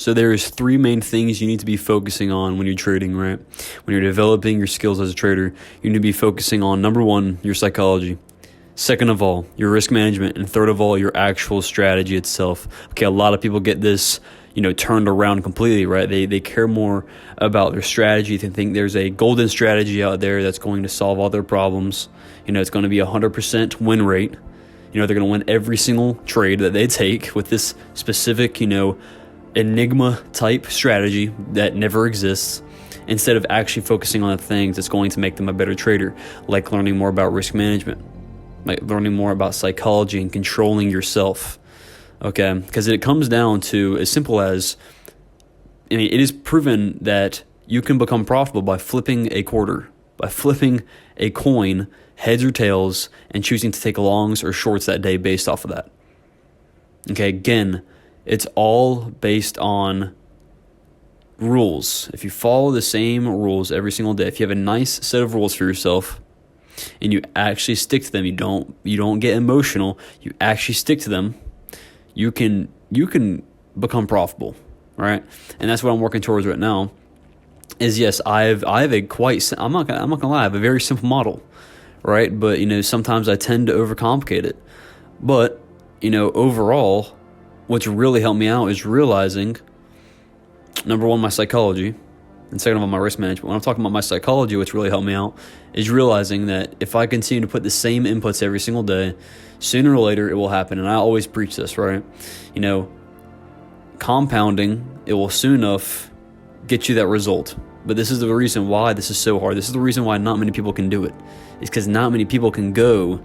So there's three main things you need to be focusing on when you're trading, right? When you're developing your skills as a trader, you need to be focusing on number one, your psychology. Second of all, your risk management, and third of all, your actual strategy itself. Okay, a lot of people get this, turned around completely, right? They care more about their strategy. They think there's a golden strategy out there that's going to solve all their problems. It's going to be 100% win rate. They're going to win every single trade that they take with this specific, enigma type strategy that never exists, instead of actually focusing on the things that's going to make them a better trader, like learning more about risk management, like learning more about psychology and controlling yourself. Okay, because it comes down to as simple as, it is proven that you can become profitable by flipping a quarter, by flipping a coin, heads or tails, and choosing to take longs or shorts that day based off of that. Okay, again, it's all based on rules. If you follow the same rules every single day, if you have a nice set of rules for yourself and you actually stick to them, you don't get emotional, you actually stick to them, you can become profitable, right? And that's what I'm working towards right now. Is yes, I have a quite, I'm not gonna lie, I have a very simple model, right? But sometimes I tend to overcomplicate it. But overall, what's really helped me out is realizing, number one, my psychology, and second of all, my risk management. When I'm talking about my psychology, what's really helped me out is realizing that if I continue to put the same inputs every single day, sooner or later it will happen. And I always preach this, right? Compounding, it will soon enough get you that result. But this is the reason why this is so hard. This is the reason why not many people can do it. It's because not many people can go,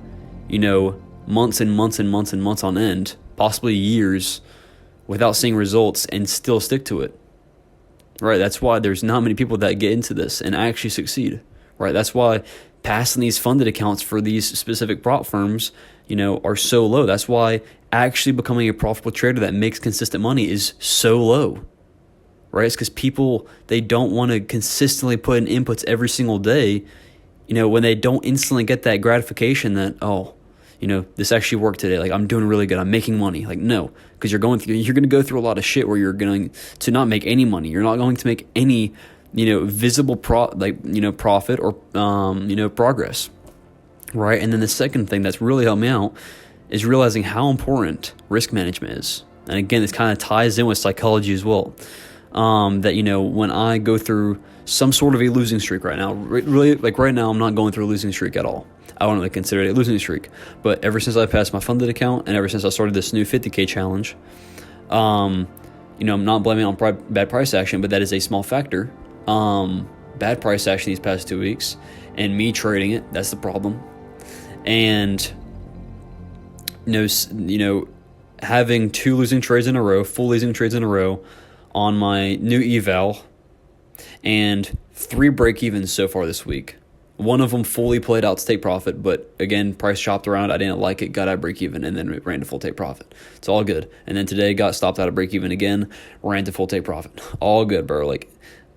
months and months and months and months on end, possibly years, without seeing results and still stick to it. Right? That's why there's not many people that get into this and actually succeed. Right? That's why passing these funded accounts for these specific prop firms, are so low. That's why actually becoming a profitable trader that makes consistent money is so low. Right? It's because people, they don't want to consistently put in inputs every single day, when they don't instantly get that gratification that, this actually worked today. Like, I'm doing really good. I'm making money. Like, no, because you're going to go through a lot of shit where you're going to not make any money. You're not going to make any, visible profit or, progress. Right. And then the second thing that's really helped me out is realizing how important risk management is. And again, this kind of ties in with psychology as well. That, when I go through some sort of a losing streak right now, really, like right now, I'm not going through a losing streak at all. I wouldn't really consider it a losing streak. But ever since I passed my funded account and ever since I started this new 50K challenge, I'm not blaming it on bad price action, but that is a small factor. Bad price action these past 2 weeks and me trading it, that's the problem. And, having two losing trades in a row, full losing trades in a row on my new eval, and 3 break-evens so far this week. One of them fully played out to take profit, but again, price chopped around. I didn't like it, got out of break-even, and then it ran to full take profit. It's all good. And then today got stopped out of break-even again, ran to full take profit. All good, bro. Like,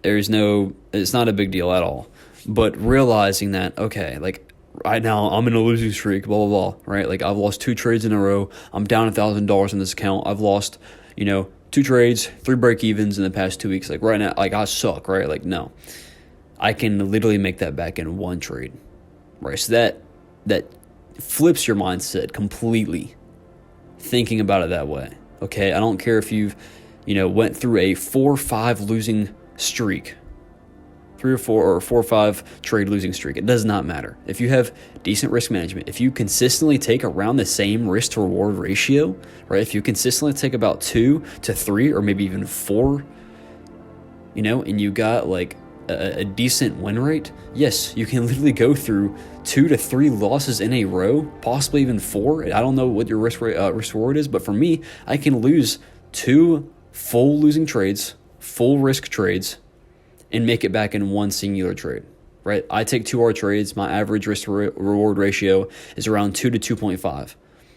it's not a big deal at all. But realizing that, okay, like, right now I'm in a losing streak, blah, blah, blah, right? Like, I've lost 2 trades in a row. I'm down $1,000 in this account. I've lost, 2 trades, 3 break-evens in the past 2 weeks. Like, right now, like, I suck, right? Like, no. I can literally make that back in 1 trade, right? So that flips your mindset completely, thinking about it that way, okay? I don't care if you've, went through a 4-5 losing streak, 3 or 4 or 4 or 5 trade losing streak. It does not matter. If you have decent risk management, if you consistently take around the same risk to reward ratio, right? If you consistently take about 2 to 3 or maybe even 4, and you got like a decent win rate, yes, you can literally go through 2 to 3 losses in a row, possibly even 4. I don't know what your risk reward is, but for me, I can lose 2 full losing trades, full risk trades, and make it back in 1 singular trade, right? I take 2R trades. My average risk reward ratio is around 2 to 2.5.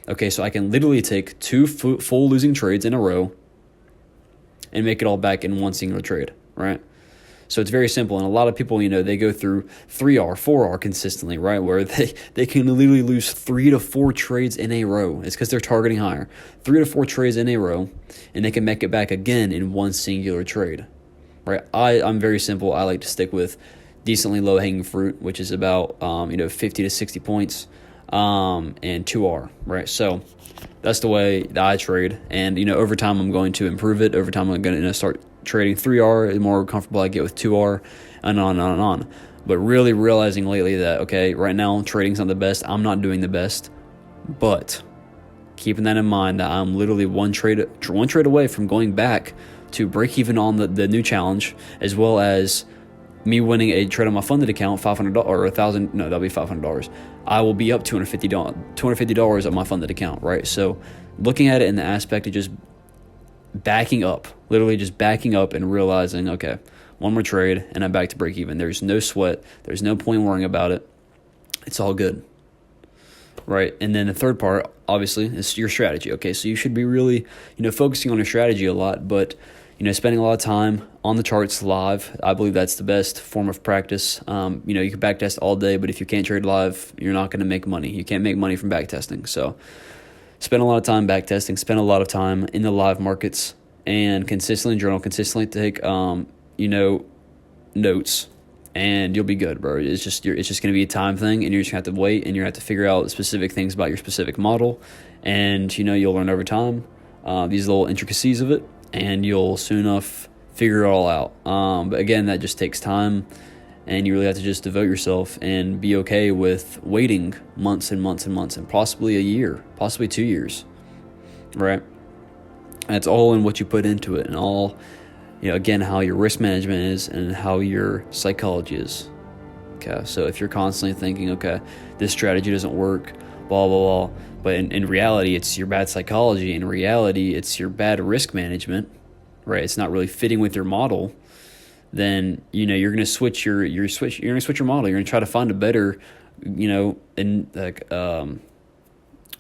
Okay, so I can literally take 2 full losing trades in a row and make it all back in 1 singular trade, right? So it's very simple. And a lot of people, they go through 3R, 4R consistently, right? Where they can literally lose 3 to 4 trades in a row. It's because they're targeting higher. 3 to 4 trades in a row, and they can make it back again in one singular trade, right? I'm very simple. I like to stick with decently low-hanging fruit, which is about 50 to 60 points, and 2R, right? So that's the way that I trade, and over time I'm going to improve it. Over time I'm going to start trading 3R. The more comfortable I get with 2R, and on and on and on. But really realizing lately that, okay, right now trading's not the best. I'm not doing the best, but keeping that in mind that I'm literally one trade away from going back to break even on the new challenge, as well as me winning a trade on my funded account, $500 or $1,000. No, that'll be $500. I will be up $250 on my funded account, right? So looking at it in the aspect of just backing up, literally just backing up and realizing, okay, one more trade and I'm back to break even. There's no sweat. There's no point worrying about it. It's all good, right? And then the third part, obviously, is your strategy. Okay, so you should be really, focusing on your strategy a lot, but spending a lot of time on the charts live. I believe that's the best form of practice. You can backtest all day, but if you can't trade live, you're not going to make money. You can't make money from backtesting. So spend a lot of time backtesting, spend a lot of time in the live markets, and consistently journal, consistently take, notes, and you'll be good, bro. It's just going to be a time thing, and you're just going to have to wait, and you're going to have to figure out specific things about your specific model, and, you'll learn over time these little intricacies of it, and you'll soon enough figure it all out. But again, that just takes time, and you really have to just devote yourself and be okay with waiting months and months and months, and possibly a year, possibly 2 years, right? And it's all in what you put into it, and all, again, how your risk management is and how your psychology is. Okay, so if you're constantly thinking, okay, this strategy doesn't work, blah, blah, blah, but in reality, it's your bad psychology. In reality, it's your bad risk management, right? It's not really fitting with your model. Then you're going to switch your model. You're going to try to find a better,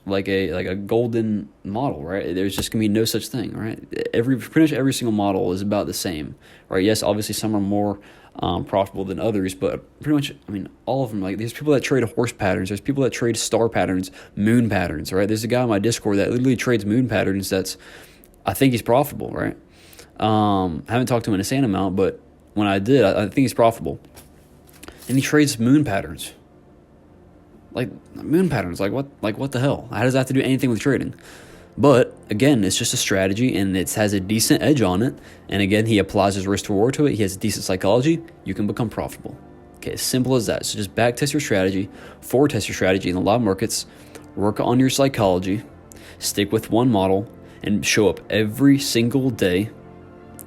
like a golden model, right? There's just gonna be no such thing, right? Pretty much every single model is about the same, right? Yes, obviously some are more profitable than others, but pretty much, all of them. Like, there's people that trade horse patterns, there's people that trade star patterns, moon patterns, right? There's a guy on my Discord that literally trades moon patterns. I think he's profitable, right? I haven't talked to him in a insane amount, but when I did, I think he's profitable, and he trades moon patterns. Like, moon patterns, like what the hell? How does that have to do anything with trading? But again, it's just a strategy, and it has a decent edge on it. And again, he applies his risk to reward to it. He has a decent psychology. You can become profitable. Okay, as simple as that. So just back test your strategy, forward test your strategy in the live markets, work on your psychology, stick with one model, and show up every single day,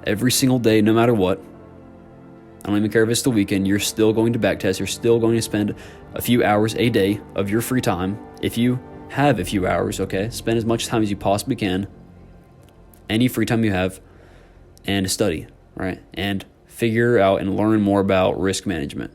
no matter what. I don't even care if it's the weekend. You're still going to backtest. You're still going to spend a few hours a day of your free time. If you have a few hours, okay, spend as much time as you possibly can, any free time you have, and study, right? And figure out and learn more about risk management,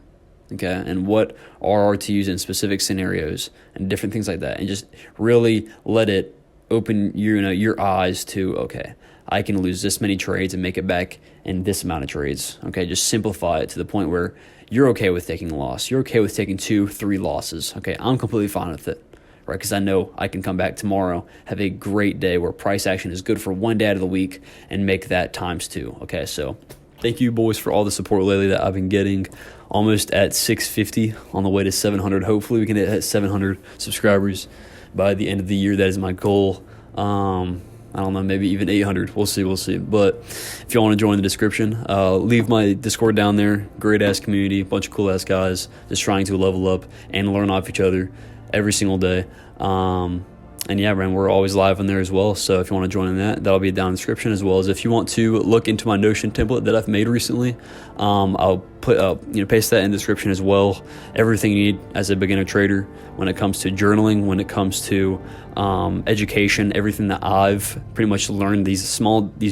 okay? And what RR to use in specific scenarios and different things like that. And just really let it open your eyes to, okay, I can lose this many trades and make it back in this amount of trades. Okay, just simplify it to the point where you're okay with taking a loss. You're okay with taking 2-3 losses. Okay, I'm completely fine with it, right? Because I know I can come back tomorrow, have a great day where price action is good for one day out of the week, and make that times 2. Okay, so thank you, boys, for all the support lately that I've been getting. Almost at 650, on the way to 700. Hopefully we can hit 700 subscribers by the end of the year. That is my goal. I don't know, maybe even 800. We'll see. But if you want to join the description, leave my Discord down there. Great-ass community, bunch of cool-ass guys just trying to level up and learn off each other every single day. And yeah, man, we're always live on there as well. So if you want to join in that'll be down in the description, as well as if you want to look into my Notion template that I've made recently, I'll put paste that in the description as well. Everything you need as a beginner trader when it comes to journaling, when it comes to education, everything that I've pretty much learned, these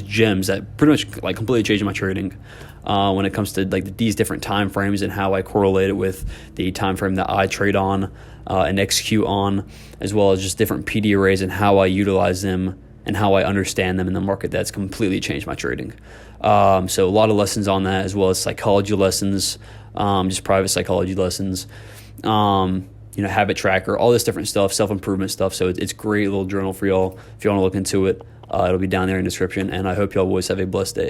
gems that pretty much like completely changed my trading. When it comes to like these different time frames and how I correlate it with the time frame that I trade on and execute on, as well as just different PD arrays and how I utilize them and how I understand them in the market. That's completely changed my trading. So a lot of lessons on that, as well as psychology lessons, just private psychology lessons, habit tracker, all this different stuff, self-improvement stuff. So it's a great little journal for y'all if you want to look into it. It'll be down there in the description, and I hope y'all always have a blessed day.